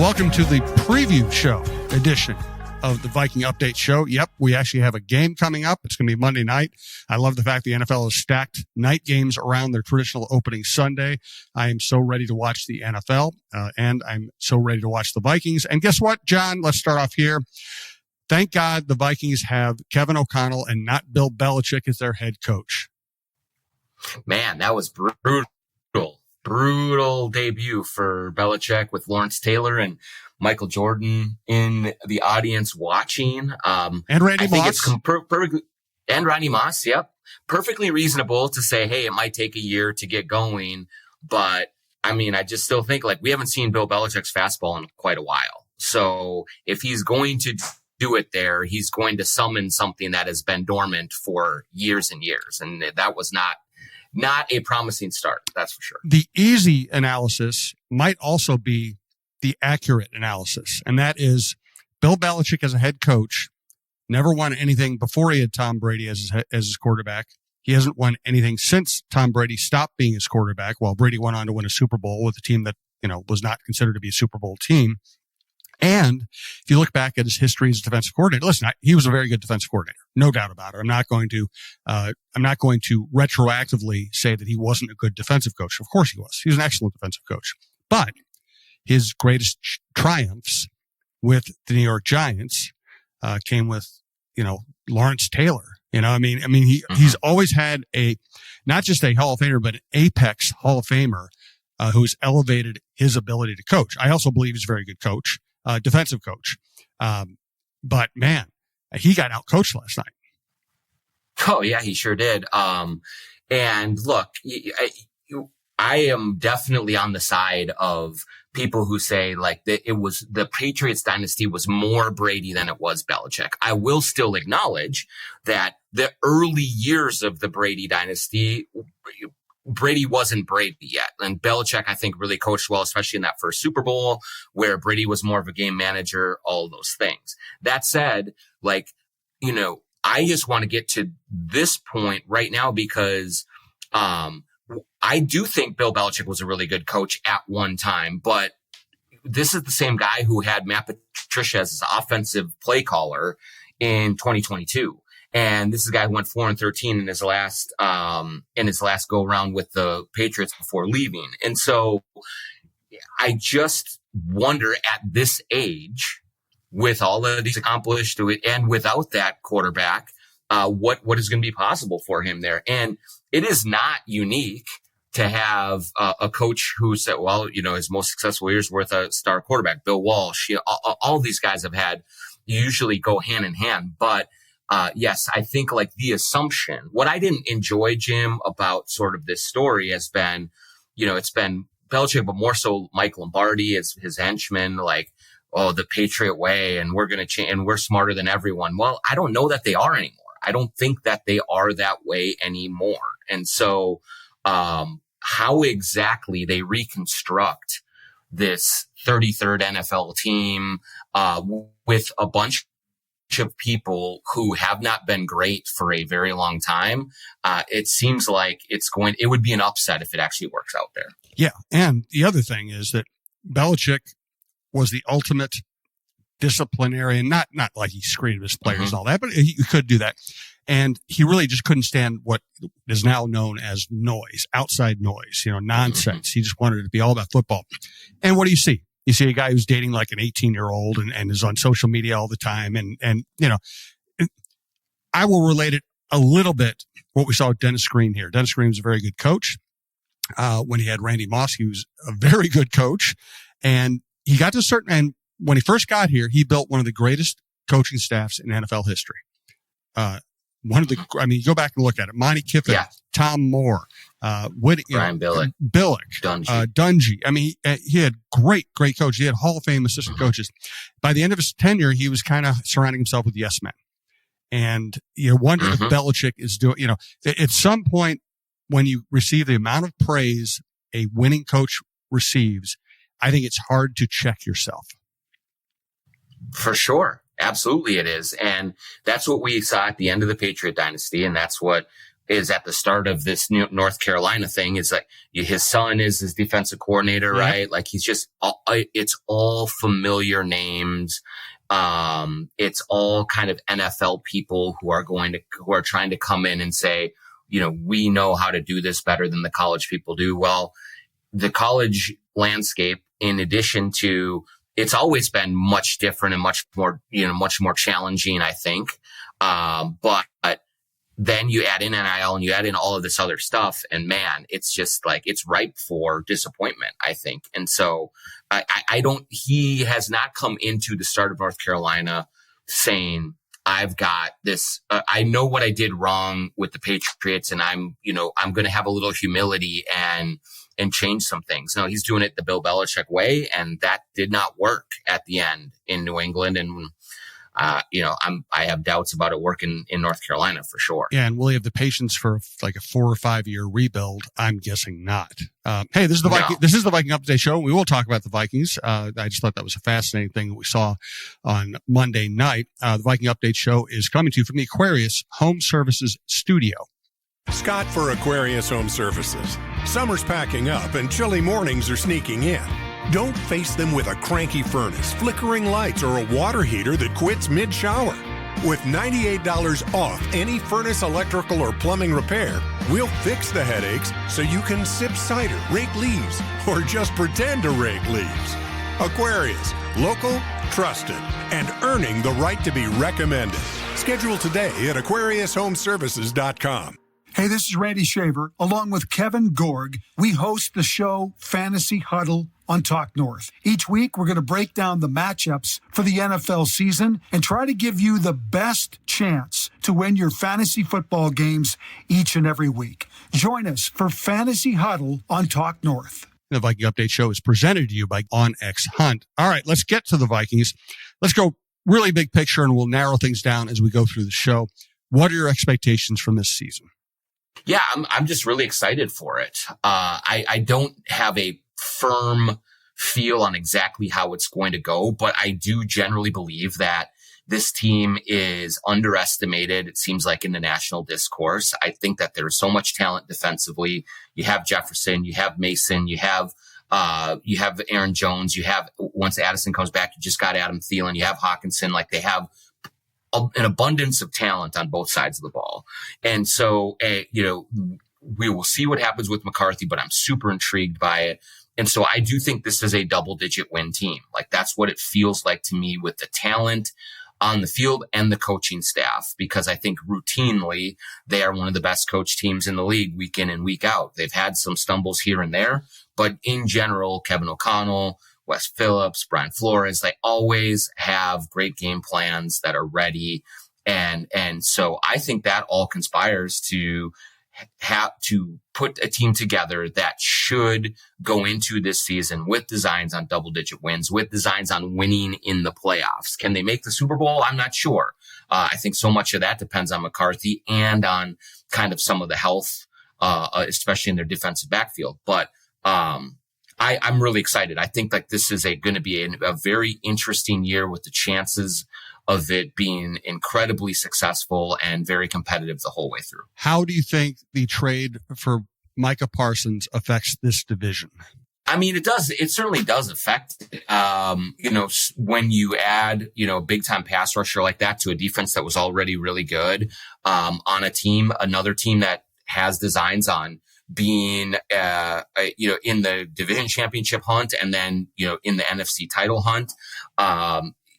welcome to the preview show edition of the Viking Update Show. Yep, we actually have a game coming up. It's going to be Monday night. I love the fact the NFL has stacked night games around their traditional opening Sunday. I am so ready to watch the NFL, and I'm so ready to watch the Vikings. And guess what, John? Let's start off here. Thank God the Vikings have Kevin O'Connell and not Bill Belichick as their head coach. Man, that was brutal debut for Belichick with Lawrence Taylor and Michael Jordan in the audience watching. And Randy Moss. It's perfectly, and Randy Moss, yep. Perfectly reasonable to say, hey, it might take a year to get going. But, I mean, I just still think, like, we haven't seen Bill Belichick's fastball in quite a while. So if he's going to do it there, he's going to summon something that has been dormant for years and years. And that was not a promising start, that's for sure. The easy analysis might also be the accurate analysis, and that is Bill Belichick as a head coach never won anything before he had Tom Brady as his quarterback. He hasn't won anything since Tom Brady stopped being his quarterback, while Brady went on to win a Super Bowl with a team that, was not considered to be a Super Bowl team. And if you look back at his history as a defensive coordinator, listen, he was a very good defensive coordinator, no doubt about it. I'm not going to retroactively say that he wasn't a good defensive coach. Of course he was. He was an excellent defensive coach. But his greatest triumphs with the New York Giants came with, Lawrence Taylor. He's always had not just a Hall of Famer, but an apex Hall of Famer who's elevated his ability to coach. I also believe he's a very good coach. Defensive coach. But man, he got out coached last night. Oh yeah, he sure did. And look, I am definitely on the side of people who say like that the Patriots dynasty was more Brady than it was Belichick. I will still acknowledge that the early years of the Brady dynasty, Brady wasn't Brady yet. And Belichick, I think, really coached well, especially in that first Super Bowl where Brady was more of a game manager, all those things. That said, I just want to get to this point right now because, I do think Bill Belichick was a really good coach at one time, but this is the same guy who had Matt Patricia as his offensive play caller in 2022. And this is a guy who went 4-13 in his last go around with the Patriots before leaving. And so I just wonder at this age, with all that he's accomplished and without that quarterback, what is going to be possible for him there. And it is not unique to have a coach who said, his most successful years were with a star quarterback, Bill Walsh. All these guys have had usually go hand in hand, but yes, I think like the assumption, what I didn't enjoy, Jim, about sort of this story has been, it's been Belichick, but more so Mike Lombardi as his henchman, like, oh, the Patriot way, and we're going to change, and we're smarter than everyone. Well, I don't know that they are anymore. I don't think that they are that way anymore. And so, how exactly they reconstruct this 33rd NFL team, with a bunch of people who have not been great for a very long time. It seems like it would be an upset if it actually works out there. Yeah. And the other thing is that Belichick was the ultimate disciplinarian, not like he screamed at his players and all that, but he could do that. And he really just couldn't stand what is now known as noise, outside noise, nonsense. He just wanted it to be all about football. And what do you see? You see a guy who's dating like an 18-year-old and is on social media all the time. And I will relate it a little bit what we saw with Dennis Green here. Dennis Green was a very good coach. When he had Randy Moss, he was a very good coach. And he got to and when he first got here, he built one of the greatest coaching staffs in NFL history. You go back and look at it. Monty Kiffin, Tom Moore, Brian Billick, Dungy. I mean, he had great coaches. He had Hall of Fame assistant coaches. By the end of his tenure, he was kind of surrounding himself with yes men. And you wonder if Belichick is doing, at some point when you receive the amount of praise a winning coach receives, I think it's hard to check yourself. For sure. Absolutely it is. And that's what we saw at the end of the Patriot dynasty. And that's what is at the start of this new North Carolina thing. It's like his son is his defensive coordinator, right? Like he's just, it's all familiar names. It's all kind of NFL people who are trying to come in and say, we know how to do this better than the college people do. Well, the college landscape, in addition to, it's always been much different and much more challenging, I think. But then you add in NIL and you add in all of this other stuff, and man, it's just like, it's ripe for disappointment, I think. And so he has not come into the start of North Carolina saying, I've got this, I know what I did wrong with the Patriots, and I'm going to have a little humility and change some things. No, he's doing it the Bill Belichick way, and that did not work at the end in New England. And I have doubts about it working in North Carolina for sure. Yeah, and will he have the patience for like a 4 or 5 year rebuild? I'm guessing not. Hey, this is the Viking. This is the Viking Update Show. We will talk about the Vikings. I just thought that was a fascinating thing that we saw on Monday night. The Viking Update Show is coming to you from the Aquarius Home Services studio. Scott for Aquarius Home Services. Summer's packing up and chilly mornings are sneaking in. Don't face them with a cranky furnace, flickering lights, or a water heater that quits mid-shower. With $98 off any furnace, electrical, or plumbing repair, we'll fix the headaches so you can sip cider, rake leaves, or just pretend to rake leaves. Aquarius, local, trusted, and earning the right to be recommended. Schedule today at AquariusHomeservices.com. Hey, this is Randy Shaver. Along with Kevin Gorg, we host the show Fantasy Huddle on Talk North. Each week, we're going to break down the matchups for the NFL season and try to give you the best chance to win your fantasy football games each and every week. Join us for Fantasy Huddle on Talk North. The Viking Update Show is presented to you by OnX Hunt. All right, let's get to the Vikings. Let's go really big picture, and we'll narrow things down as we go through the show. What are your expectations from this season? Yeah, I'm just really excited for it. I don't have a firm feel on exactly how it's going to go, but I do generally believe that this team is underestimated. It seems like in the national discourse. I think that there's so much talent defensively. You have Jefferson, you have Mason, you have Aaron Jones, you have, once Addison comes back, you just got Adam Thielen, you have Hawkinson. Like, they have an abundance of talent on both sides of the ball. And so, we will see what happens with McCarthy, but I'm super intrigued by it. And so I do think this is a double-digit win team. Like, that's what it feels like to me with the talent on the field and the coaching staff, because I think routinely they are one of the best coach teams in the league week in and week out. They've had some stumbles here and there, but in general, Kevin O'Connell, Wes Phillips, Brian Flores, they always have great game plans that are ready. And so I think that all conspires to have to put a team together that should go into this season with designs on double-digit wins, with designs on winning in the playoffs. Can they make the Super Bowl? I'm not sure. I think so much of that depends on McCarthy and on kind of some of the health, especially in their defensive backfield. But I'm really excited. I think like this is going to be a very interesting year with the chances of it being incredibly successful and very competitive the whole way through. How do you think the trade for Micah Parsons affects this division? I mean, it does. It certainly does affect it. When you add, a big time pass rusher like that to a defense that was already really good, on another team that has designs on being, in the division championship hunt and then, in the NFC title hunt.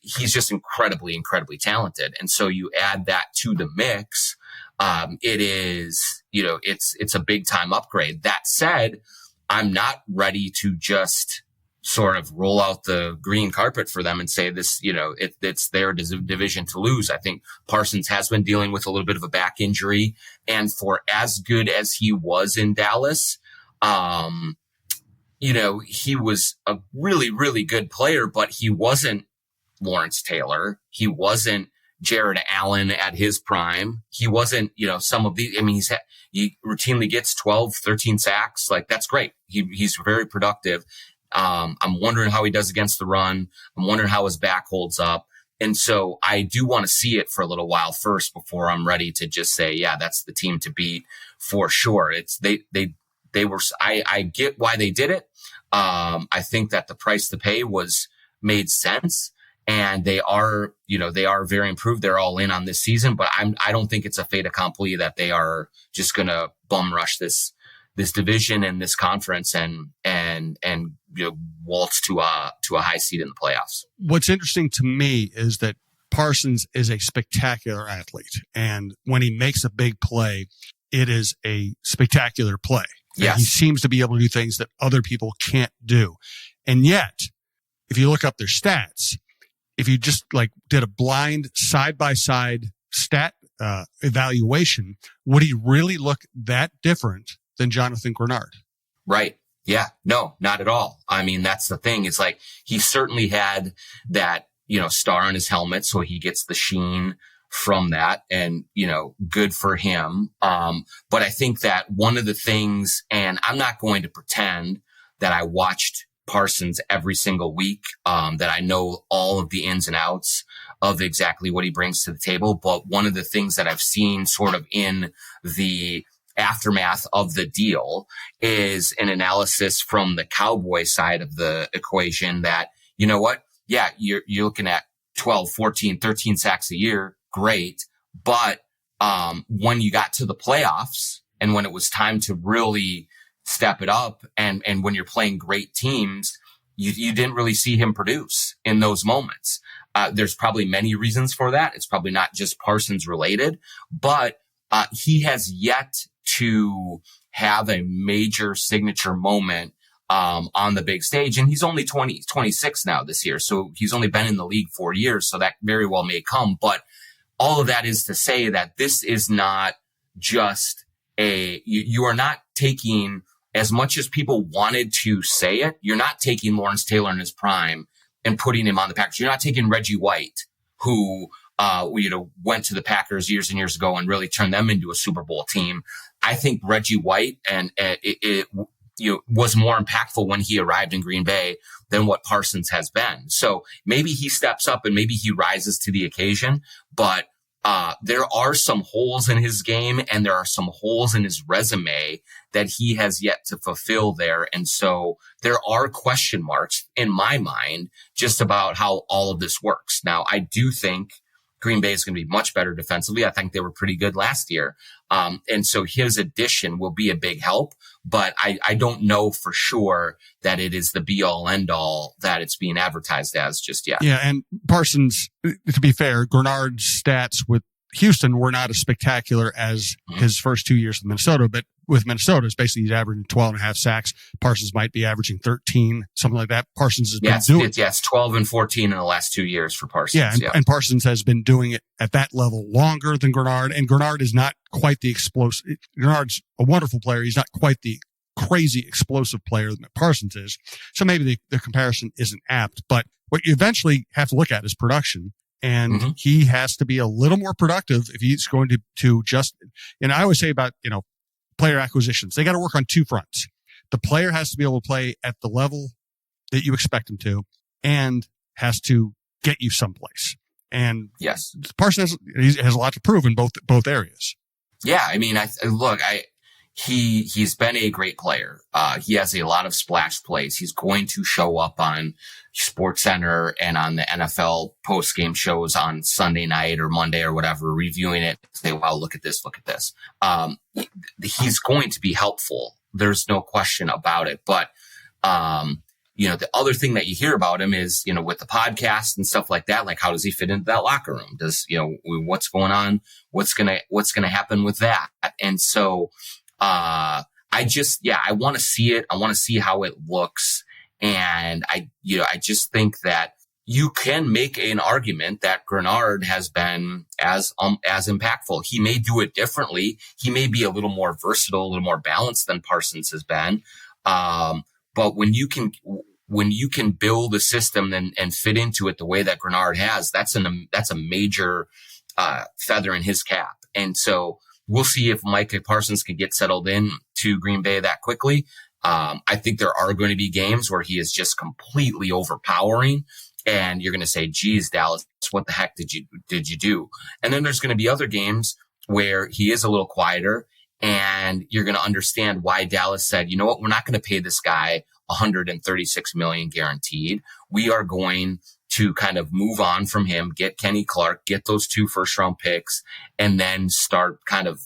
He's just incredibly, incredibly talented. And so you add that to the mix. It is, it's a big time upgrade. That said, I'm not ready to just sort of roll out the green carpet for them and say this, it's their division to lose. I think Parsons has been dealing with a little bit of a back injury, and for as good as he was in Dallas, he was a really, really good player, but he wasn't Lawrence Taylor. He wasn't Jared Allen at his prime. He wasn't, some of these, he routinely gets 12, 13 sacks. Like, that's great. He's very productive. I'm wondering how he does against the run. I'm wondering how his back holds up. And so I do want to see it for a little while first before I'm ready to just say, yeah, that's the team to beat for sure. I get why they did it. I think that the price to pay made sense, and they are very improved. They're all in on this season, but I don't think it's a fait accompli that they are just going to bum rush this division and this conference and waltz to a high seed in the playoffs. What's interesting to me is that Parsons is a spectacular athlete, and when he makes a big play, it is a spectacular play. Yes. He seems to be able to do things that other people can't do. And yet, if you look up their stats, if you just did a blind side-by-side stat evaluation, would he really look that different than Jonathan Grenard? Right. Yeah. No, not at all. I mean, that's the thing. It's like he certainly had that, star on his helmet, so he gets the sheen from that, and, good for him. But I think that one of the things, and I'm not going to pretend that I watched Parsons every single week, that I know all of the ins and outs of exactly what he brings to the table. But one of the things that I've seen sort of in the aftermath of the deal is an analysis from the Cowboy side of the equation that, you know what? Yeah, you're looking at 12, 14, 13 sacks a year. Great. But, when you got to the playoffs and when it was time to really step it up and when you're playing great teams, you didn't really see him produce in those moments. There's probably many reasons for that. It's probably not just Parsons related, but, he has yet to have a major signature moment on the big stage. And he's only 26 now this year. So he's only been in the league 4 years. So that very well may come. But all of that is to say that this is not just you are not taking, as much as people wanted to say it, you're not taking Lawrence Taylor in his prime and putting him on the Packers. You're not taking Reggie White, who went to the Packers years and years ago and really turned them into a Super Bowl team. I think Reggie White was more impactful when he arrived in Green Bay than what Parsons has been. So maybe he steps up and maybe he rises to the occasion, but there are some holes in his game and there are some holes in his resume that he has yet to fulfill there. And so there are question marks in my mind just about how all of this works. Now, I do think Green Bay is going to be much better defensively. I think they were pretty good last year. And so his addition will be a big help, but I don't know for sure that it is the be all end all that it's being advertised as just yet. Yeah. And Parsons, to be fair, Grenard's stats with Houston were not as spectacular as his first 2 years with Minnesota, but with Minnesota, it's basically he's averaging 12.5 sacks. Parsons might be averaging 13, something like that. Parsons has been doing it. Yes, 12 and 14 in the last 2 years for Parsons. Yeah, and Parsons has been doing it at that level longer than Grenard, and Grenard is not quite the explosive. Grenard's a wonderful player. He's not quite the crazy explosive player that Parsons is. So maybe the comparison isn't apt, but what you eventually have to look at is production. And he has to be a little more productive if he's going to just, and I always say about, player acquisitions, they got to work on two fronts. The player has to be able to play at the level that you expect him to and has to get you someplace. And yes, Parsons has a lot to prove in both areas. Yeah. I mean, he's been a great player. He has a lot of splash plays. He's going to show up on SportsCenter and on the NFL post-game shows on Sunday night or Monday or whatever, reviewing it, say, wow, look at this, look at this. He's going to be helpful. There's no question about it. But, the other thing that you hear about him is, with the podcast and stuff like that, like how does he fit into that locker room? Does, what's going on? What's going to happen with that? And so, I want to see it. I want to see how it looks. And I just think that you can make an argument that Grenard has been as impactful. He may do it differently. He may be a little more versatile, a little more balanced than Parsons has been. But when you can build a system and fit into it the way that Grenard has, that's a major, feather in his cap. And so we'll see if Micah Parsons can get settled in to Green Bay that quickly. I think there are going to be games where he is just completely overpowering. And you're going to say, geez, Dallas, what the heck did you do? And then there's going to be other games where he is a little quieter, and you're going to understand why Dallas said, you know what, we're not going to pay this guy $136 million guaranteed. We are going to kind of move on from him, get Kenny Clark, get those 2 first-round picks, and then start kind of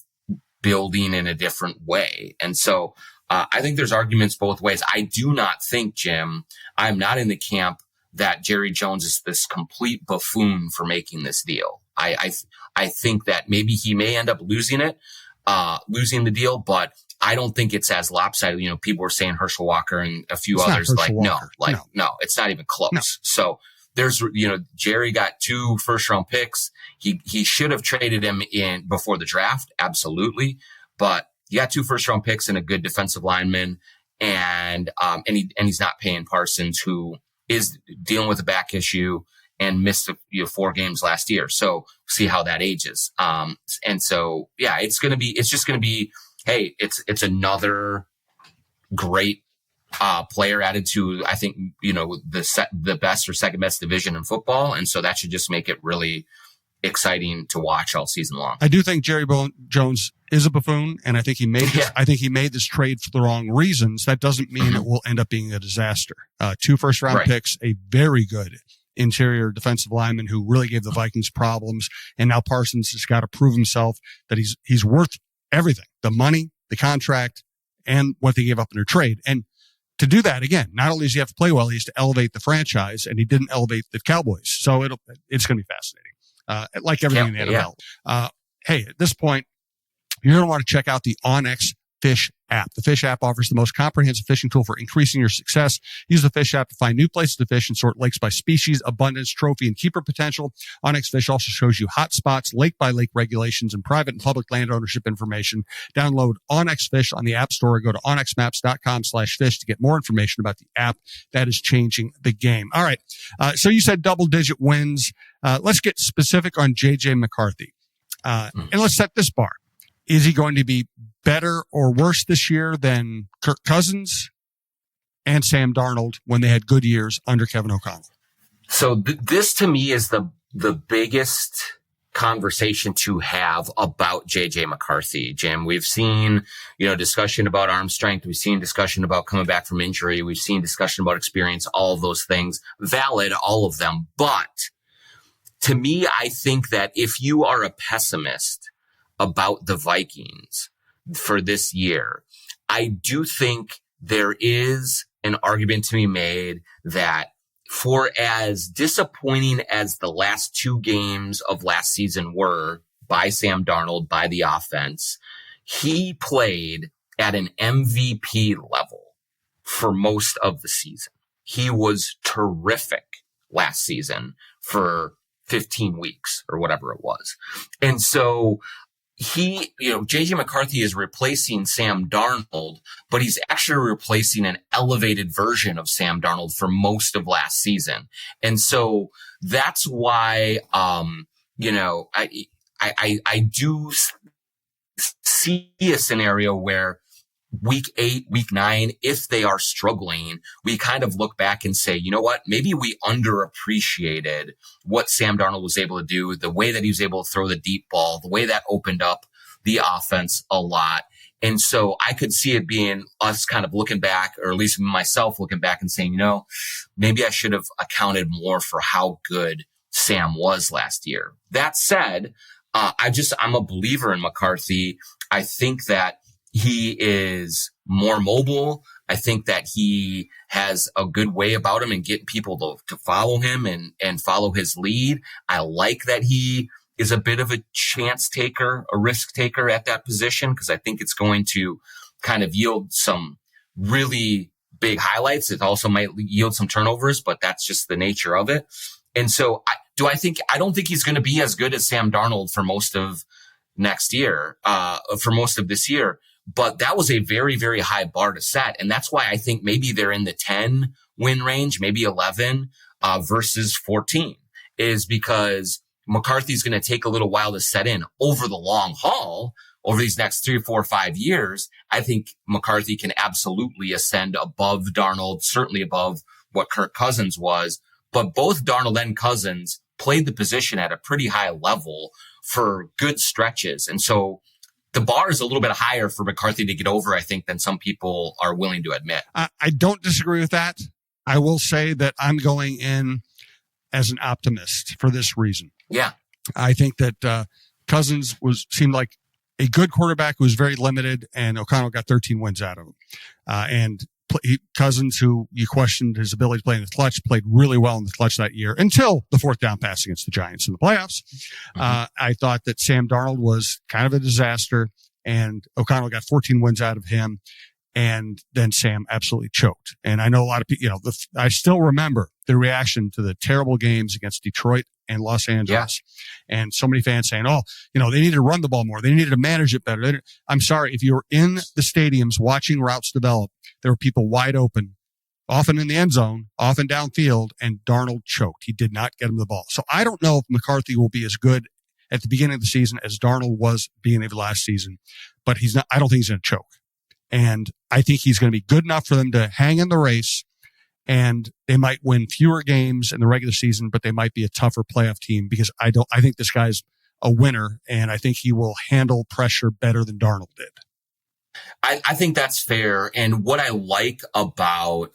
building in a different way. And so I think there's arguments both ways. I do not think, Jim, I'm not in the camp that Jerry Jones is this complete buffoon for making this deal. I think that maybe he may end up losing the deal, but I don't think it's as lopsided. You know, people were saying Herschel Walker and a few others, like, no, it's not even close. No. So there's, you know, Jerry got 2 first-round picks. He should have traded him in before the draft, absolutely. But you got 2 first-round picks and a good defensive lineman, and he's not paying Parsons, who is dealing with a back issue and missed 4 games last year. So see how that ages. And so, yeah, it's just going to be, hey, it's another great player added to, I think, you know, the best or second best division in football. And so that should just make it really exciting to watch all season long. I do think Jerry Jones is a buffoon, and I think he made this, I think he made this trade for the wrong reasons. That doesn't mean it will end up being a disaster. 2 first-round picks, a very good interior defensive lineman who really gave the Vikings problems, and now Parsons has got to prove himself that he's worth everything: the money, the contract, and what they gave up in their trade. And to do that, again, not only does he have to play well, he has to elevate the franchise, and he didn't elevate the Cowboys. So it's going to be fascinating. Like everything in the NFL. Hey, at this point, you're going to want to check out the Onyx Fish app. The Fish app offers the most comprehensive fishing tool for increasing your success. Use the Fish app to find new places to fish and sort lakes by species, abundance, trophy, and keeper potential. Onyx Fish also shows you hot spots, lake by lake regulations, and private and public land ownership information. Download Onyx Fish on the App Store or go to onyxmaps.com/fish to get more information about the app that is changing the game. All right. So you said double-digit wins. Let's get specific on J.J. McCarthy. And let's set this bar. Is he going to be better or worse this year than Kirk Cousins and Sam Darnold when they had good years under Kevin O'Connell? So this to me is the biggest conversation to have about JJ McCarthy, Jim. We've seen, you know, discussion about arm strength. We've seen discussion about coming back from injury. We've seen discussion about experience, all of those things, valid, all of them. But to me, I think that if you are a pessimist about the Vikings for this year, I do think there is an argument to be made that for as disappointing as the last 2 games of last season were by Sam Darnold, by the offense, he played at an MVP level for most of the season. He was terrific last season for 15 weeks or whatever it was. And so JJ McCarthy is replacing Sam Darnold, but he's actually replacing an elevated version of Sam Darnold for most of last season. And so that's why, I do see a scenario where week 8, week 9, if they are struggling, we kind of look back and say, you know what, maybe we underappreciated what Sam Darnold was able to do, the way that he was able to throw the deep ball, the way that opened up the offense a lot. And so I could see it being us kind of looking back, or at least myself looking back and saying, maybe I should have accounted more for how good Sam was last year. That said, I'm a believer in McCarthy. I think that he is more mobile. I think that he has a good way about him and getting people to follow him and follow his lead. I like that he is a bit of a chance taker, a risk taker at that position, because I think it's going to kind of yield some really big highlights. It also might yield some turnovers, but that's just the nature of it. And so I don't think he's going to be as good as Sam Darnold for most of next year, for most of this year. But that was a very, very high bar to set. And that's why I think maybe they're in the 10 win range, maybe 11, versus 14, is because McCarthy's going to take a little while to set in. Over the long haul, over these next 3, 4, 5 years, I think McCarthy can absolutely ascend above Darnold, certainly above what Kirk Cousins was. but both Darnold and Cousins played the position at a pretty high level for good stretches. And so the bar is a little bit higher for McCarthy to get over, I think, than some people are willing to admit. I don't disagree with that. I will say that I'm going in as an optimist for this reason. Yeah. I think that Cousins seemed like a good quarterback who was very limited, and O'Connell got 13 wins out of him. Cousins, who you questioned his ability to play in the clutch, played really well in the clutch that year until the fourth down pass against the Giants in the playoffs. I thought that Sam Darnold was kind of a disaster, and O'Connell got 14 wins out of him, and then Sam absolutely choked. And I know a lot of people, I still remember the reaction to the terrible games against Detroit and Los Angeles. Yeah. And so many fans saying, they needed to run the ball more. They needed to manage it better. I'm sorry. If you were in the stadiums watching routes develop, there were people wide open, often in the end zone, often downfield, and Darnold choked. He did not get him the ball. So I don't know if McCarthy will be as good at the beginning of the season as Darnold was beginning of last season, but he's not. I don't think he's going to choke. And I think he's going to be good enough for them to hang in the race, and they might win fewer games in the regular season, but they might be a tougher playoff team because I think this guy's a winner, and I think he will handle pressure better than Darnold did. I think that's fair. And what I like about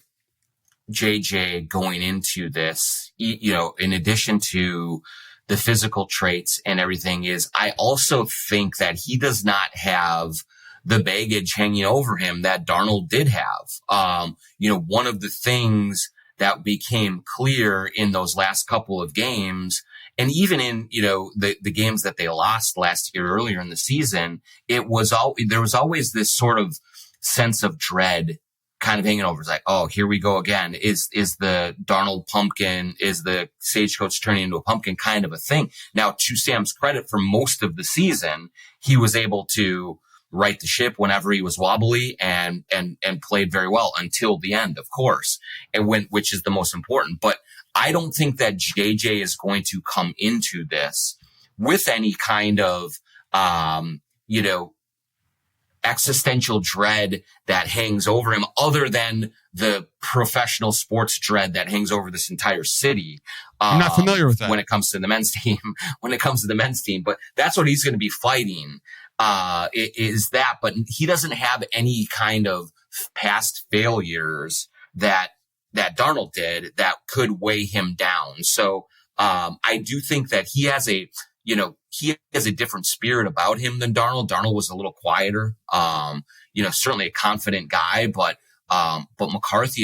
JJ going into this, in addition to the physical traits and everything, is I also think that he does not have the baggage hanging over him that Darnold did have. One of the things that became clear in those last couple of games, and even in, the games that they lost last year earlier in the season, there was always this sort of sense of dread kind of hanging over. It's like, oh, here we go again. Is the Darnold pumpkin, is the stagecoach turning into a pumpkin kind of a thing? Now, to Sam's credit, for most of the season, he was able to right the ship whenever he was wobbly and played very well until the end, of course, which is the most important. But I don't think that JJ is going to come into this with any kind of, existential dread that hangs over him, other than the professional sports dread that hangs over this entire city. I'm not familiar with that when it comes to the men's team. But that's what he's going to be fighting. Is that, but he doesn't have any kind of past failures that Darnold did that could weigh him down. So, I do think that he has a different spirit about him than Darnold. Darnold was a little quieter, certainly a confident guy, but McCarthy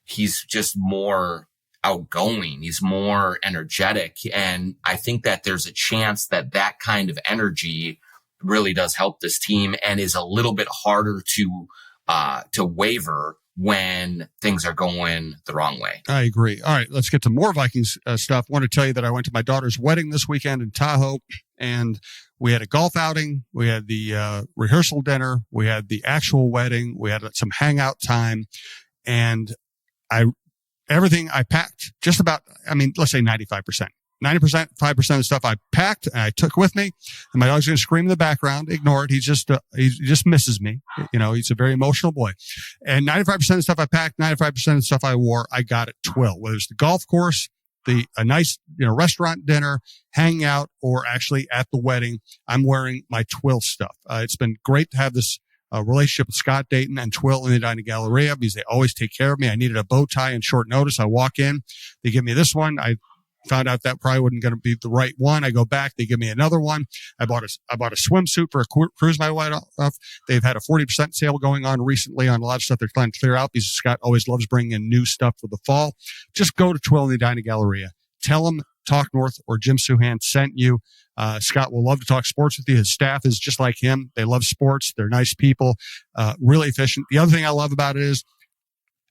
he's just more outgoing. He's more energetic. And I think that there's a chance that kind of energy really does help this team and is a little bit harder to waver when things are going the wrong way. I agree. All right, let's get to more Vikings stuff. I want to tell you that I went to my daughter's wedding this weekend in Tahoe, and we had a golf outing. We had the rehearsal dinner. We had the actual wedding. We had some hangout time, and everything I packed, just about, let's say 95%. 90%, 5% of the stuff I packed and I took with me, and my dog's going to scream in the background. Ignore it. He just misses me. He's a very emotional boy. And 95% of the stuff I packed, 95% of the stuff I wore, I got at Twill, whether it's the golf course, a nice, restaurant dinner, hanging out, or actually at the wedding. I'm wearing my Twill stuff. It's been great to have this relationship with Scott Dayton and Twill in the Dining Galleria because they always take care of me. I needed a bow tie in short notice. I walk in, they give me this one. I found out that probably wasn't going to be the right one. I go back, they give me another one. I bought a swimsuit for a cruise my way off. They've had a 40% sale going on recently on a lot of stuff they're trying to clear out because Scott always loves bringing in new stuff for the fall. Just go to Twill in the Dining Galleria. Tell them Talk North or Jim Souhan sent you. Scott will love to talk sports with you. His staff is just like him. They love sports. They're nice people, really efficient. The other thing I love about it is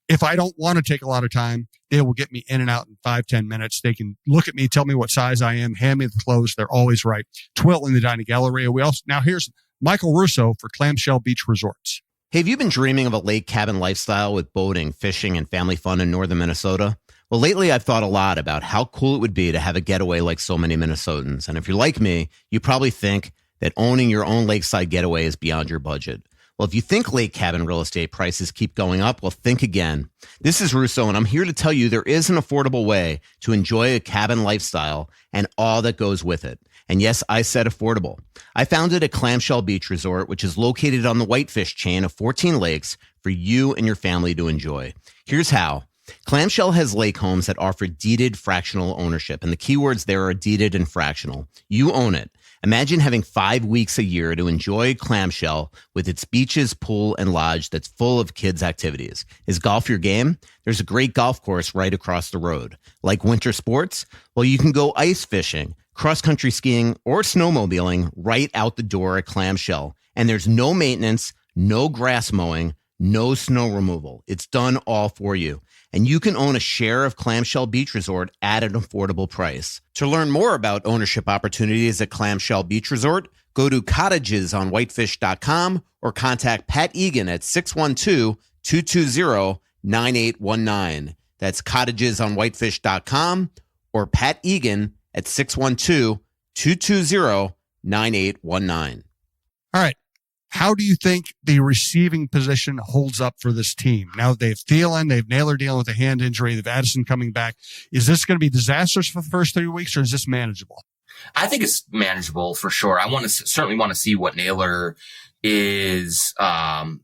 if I don't want to take a lot of time, they will get me in and out in 5-10 minutes. They can look at me, tell me what size I am, hand me the clothes. They're always right. Twill in the Dining Galleria. Now here's Michael Russo for Clamshell Beach Resorts. Hey, have you been dreaming of a lake cabin lifestyle with boating, fishing, and family fun in northern Minnesota? Well, lately I've thought a lot about how cool it would be to have a getaway like so many Minnesotans. And if you're like me, you probably think that owning your own lakeside getaway is beyond your budget. Well, if you think lake cabin real estate prices keep going up, well, think again. This is Russo, and I'm here to tell you there is an affordable way to enjoy a cabin lifestyle and all that goes with it. And yes, I said affordable. I founded a Clamshell Beach Resort, which is located on the Whitefish chain of 14 lakes for you and your family to enjoy. Here's how. Clamshell has lake homes that offer deeded fractional ownership, and the keywords there are deeded and fractional. You own it. Imagine having 5 weeks a year to enjoy Clamshell with its beaches, pool, and lodge that's full of kids' activities. Is golf your game? There's a great golf course right across the road. Like winter sports? Well, you can go ice fishing, cross-country skiing, or snowmobiling right out the door at Clamshell. And there's no maintenance, no grass mowing, no snow removal. It's done all for you. And you can own a share of Clamshell Beach Resort at an affordable price. To learn more about ownership opportunities at Clamshell Beach Resort, go to cottagesonwhitefish.com or contact Pat Egan at 612-220-9819. That's cottagesonwhitefish.com or Pat Egan at 612-220-9819. All right. How do you think the receiving position holds up for this team? Now they've Thielen, they've Naylor dealing with a hand injury, they've Addison coming back. Is this going to be disastrous for the first 3 weeks, or is this manageable? I think it's manageable for sure. I certainly want to see what Naylor is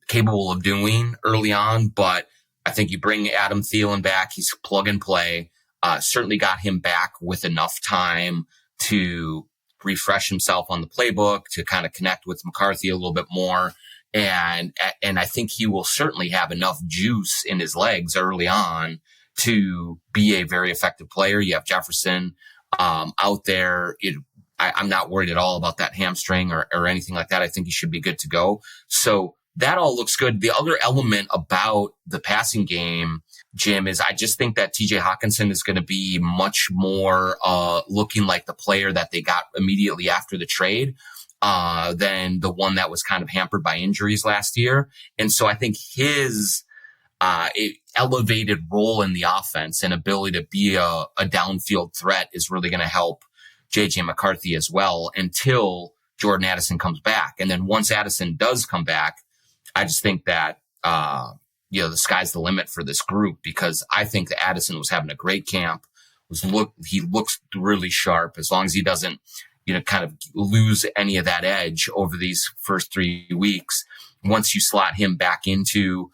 capable of doing early on, but I think you bring Adam Thielen back, he's plug and play. Certainly got him back with enough time to refresh himself on the playbook, to kind of connect with McCarthy a little bit more. And I think he will certainly have enough juice in his legs early on to be a very effective player. You have Jefferson out there. I'm not worried at all about that hamstring or anything like that. I think he should be good to go. So that all looks good. The other element about the passing game, Jim, is I just think that TJ Hawkinson is going to be much more looking like the player that they got immediately after the trade than the one that was kind of hampered by injuries last year. And so I think his elevated role in the offense and ability to be a downfield threat is really going to help JJ McCarthy as well until Jordan Addison comes back. And then once Addison does come back, I just think that, the sky's the limit for this group, because I think that Addison was having a great camp. He looks really sharp, as long as he doesn't, kind of lose any of that edge over these first 3 weeks. Once you slot him back into,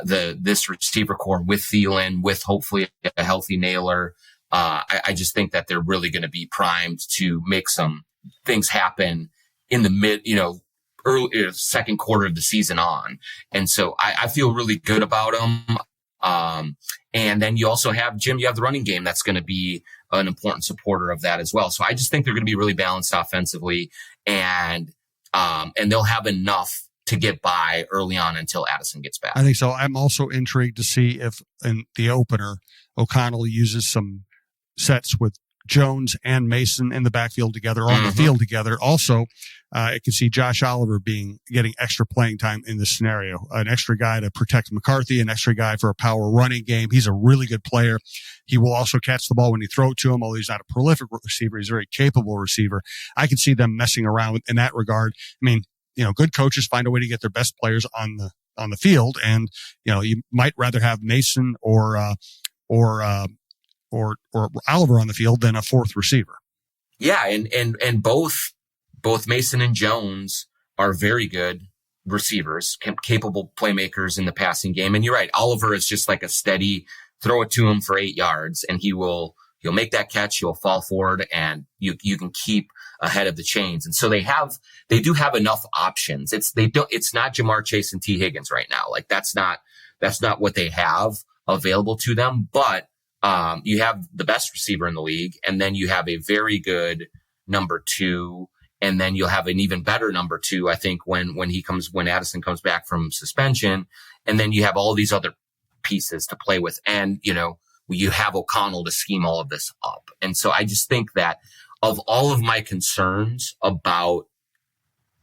this receiver core with Thielen, with hopefully a healthy Naylor, I just think that they're really going to be primed to make some things happen in the early second quarter of the season on. And so I feel really good about them. And then you also have, Jim, you have the running game that's going to be an important supporter of that as well. So I just think they're going to be really balanced offensively, and they'll have enough to get by early on until Addison gets back. I think so. I'm also intrigued to see if in the opener, O'Connell uses some sets with Jones and Mason in the backfield together, on the field together. Also, I can see Josh Oliver getting extra playing time in this scenario. An extra guy to protect McCarthy, an extra guy for a power running game. He's a really good player. He will also catch the ball when you throw it to him, although he's not a prolific receiver. He's a very capable receiver. I can see them messing around in that regard. I mean, good coaches find a way to get their best players on the field, and you might rather have Mason or Oliver on the field than a fourth receiver. Yeah. And both Mason and Jones are very good receivers, capable playmakers in the passing game. And you're right. Oliver is just like a steady throw it to him for 8 yards, and he'll make that catch. He'll fall forward, and you can keep ahead of the chains. And so they do have enough options. It's not Jamar Chase and T Higgins right now. Like that's not what they have available to them, but you have the best receiver in the league, and then you have a very good number two, and then you'll have an even better number two, I think, when Addison comes back from suspension, and then you have all these other pieces to play with, and you have O'Connell to scheme all of this up. And so I just think that of all of my concerns about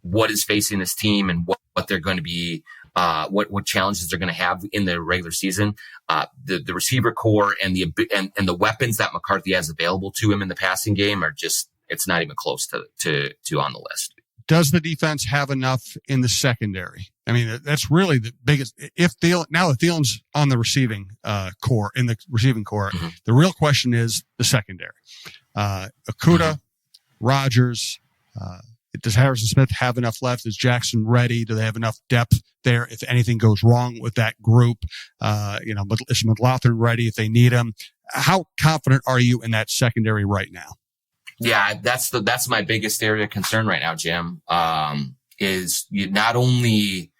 what is facing this team and what they're going to be, what challenges they're going to have in the regular season, the receiver core and the weapons that McCarthy has available to him in the passing game are just, it's not even close to on the list. Does the defense have enough in the secondary I mean, that's really the biggest. If Thielen's on the receiving core, in the receiving core, the real question is the secondary. Okudah, Rodgers. Does Harrison Smith have enough left? Is Jackson ready? Do they have enough depth there if anything goes wrong with that group? Is McLaughlin ready if they need him? How confident are you in that secondary right now? Yeah, that's my biggest area of concern right now, Jim. Is not only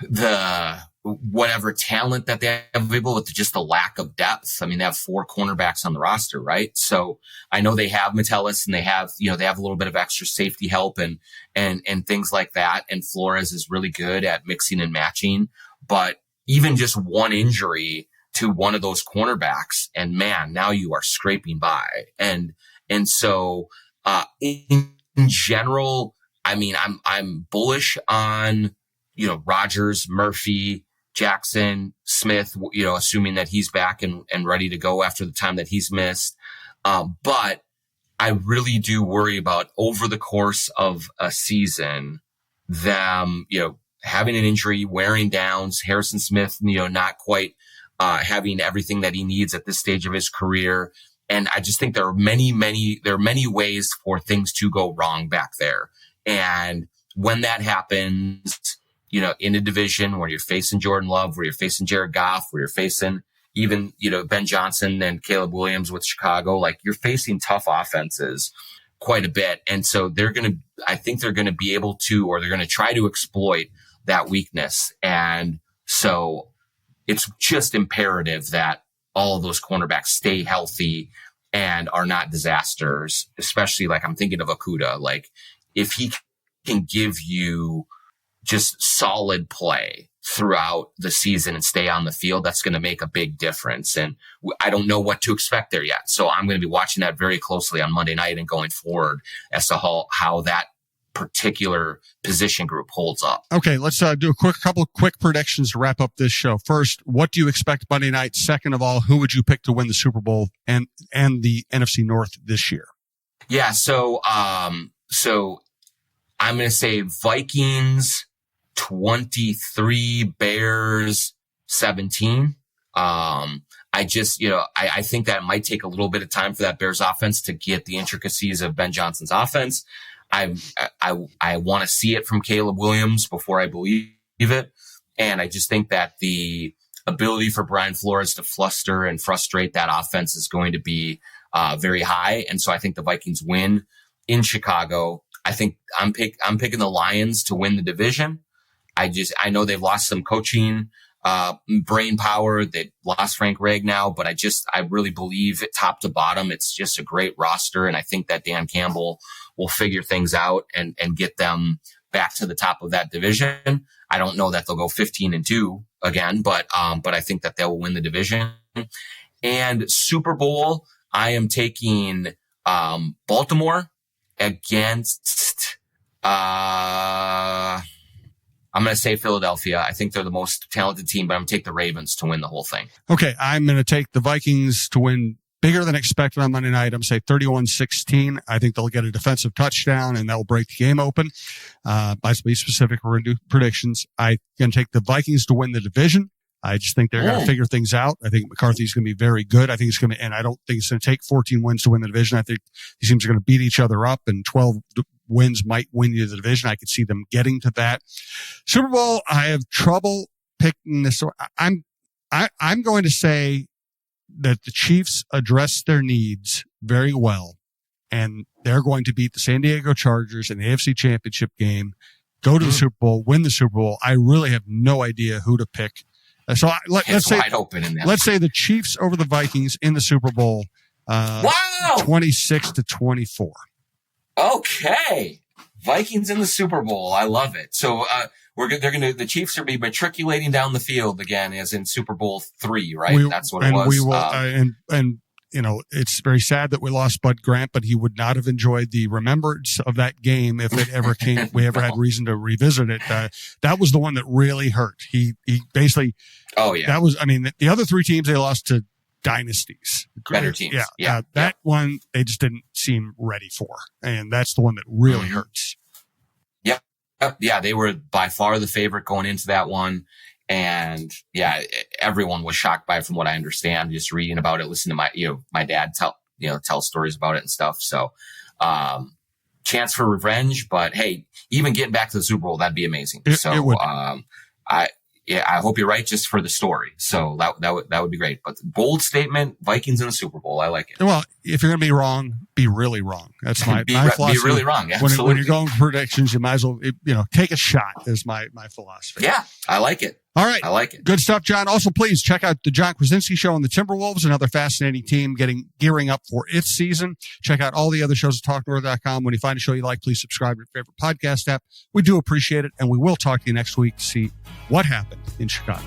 the whatever talent that they have available, but just the lack of depth. I mean, they have 4 cornerbacks on the roster, right? So I know they have Metellus and they have a little bit of extra safety help and things like that. And Flores is really good at mixing and matching, but even just one injury to one of those cornerbacks, and man, now you are scraping by. And so, in general, I mean, I'm bullish on, Rodgers, Murphy, Jackson, Smith, assuming that he's back and ready to go after the time that he's missed. But I really do worry about over the course of a season, them, having an injury, wearing down, Harrison Smith, not quite, having everything that he needs at this stage of his career. And I just think there are many ways for things to go wrong back there. And when that happens, in a division where you're facing Jordan Love, where you're facing Jared Goff, where you're facing even, Ben Johnson and Caleb Williams with Chicago, like you're facing tough offenses quite a bit. And so I think they're going to be able to, or they're going to try to exploit that weakness. And so it's just imperative that all of those cornerbacks stay healthy and are not disasters, especially like I'm thinking of Okudah. Like if he can give you just solid play throughout the season and stay on the field, that's going to make a big difference. And I don't know what to expect there yet. So I'm going to be watching that very closely on Monday night and going forward as to how that particular position group holds up. Okay, let's do a couple of quick predictions to wrap up this show. First, what do you expect Monday night? Second of all, who would you pick to win the Super Bowl and the NFC North this year? Yeah, so I'm going to say Vikings 23, Bears 17. I think that it might take a little bit of time for that Bears offense to get the intricacies of Ben Johnson's offense. I want to see it from Caleb Williams before I believe it. And I just think that the ability for Brian Flores to fluster and frustrate that offense is going to be very high. And so I think the Vikings win in Chicago. I think I'm picking the Lions to win the division. I know they've lost some coaching, brain power. They lost Frank Ragnow, but I really believe it top to bottom. It's just a great roster. And I think that Dan Campbell will figure things out and get them back to the top of that division. I don't know that they'll go 15-2 again, but I think that they will win the division. And Super Bowl, I am taking, Baltimore against, I'm going to say Philadelphia. I think they're the most talented team, but I'm going to take the Ravens to win the whole thing. Okay, I'm going to take the Vikings to win bigger than expected on Monday night. I'm going to say 31-16. I think they'll get a defensive touchdown, and that will break the game open. By be specific, we're going to do predictions. I'm going to take the Vikings to win the division. I just think they're going to figure things out. I think McCarthy's going to be very good. I think it's going to, and I don't think it's going to take 14 wins to win the division. I think these teams are going to beat each other up, and 12 wins might win you the division. I could see them getting to that. Super Bowl, I have trouble picking this. I'm going to say that the Chiefs address their needs very well, and they're going to beat the San Diego Chargers in the AFC Championship game, go to the Super Bowl, win the Super Bowl. I really have no idea who to pick. So let's say wide open in that. Let's say the Chiefs over the Vikings in the Super Bowl, 26-24. Okay, Vikings in the Super Bowl. I love it. So the Chiefs are be matriculating down the field again, as in Super Bowl 3, right? That's what it was. We will, and it's very sad that we lost Bud Grant, but he would not have enjoyed the remembrance of that game if it ever came. We ever had reason to revisit it. That was the one that really hurt. He basically. Oh yeah. That was. I mean, the other 3 teams they lost to dynasties, better teams. Yeah. That one they just didn't seem ready for, and that's the one that really hurts. Yeah. Yeah, they were by far the favorite going into that one. And yeah, everyone was shocked by it from what I understand, just reading about it, listening to my dad tell stories about it and stuff. So, chance for revenge, but hey, even getting back to the Super Bowl, that'd be amazing. It would. I hope you're right just for the story. So that would be great. But bold statement, Vikings in the Super Bowl. I like it. Well, if you're going to be wrong, be really wrong. That's my philosophy. Be really wrong. Absolutely. When you're going for predictions, you might as well, take a shot is my philosophy. Yeah, I like it. All right. I like it. Good stuff, John. Also, please check out the John Krawczynski Show on the Timberwolves, another fascinating team gearing up for its season. Check out all the other shows at TalkNorth.com. When you find a show you like, please subscribe to your favorite podcast app. We do appreciate it, and we will talk to you next week to see what happened in Chicago.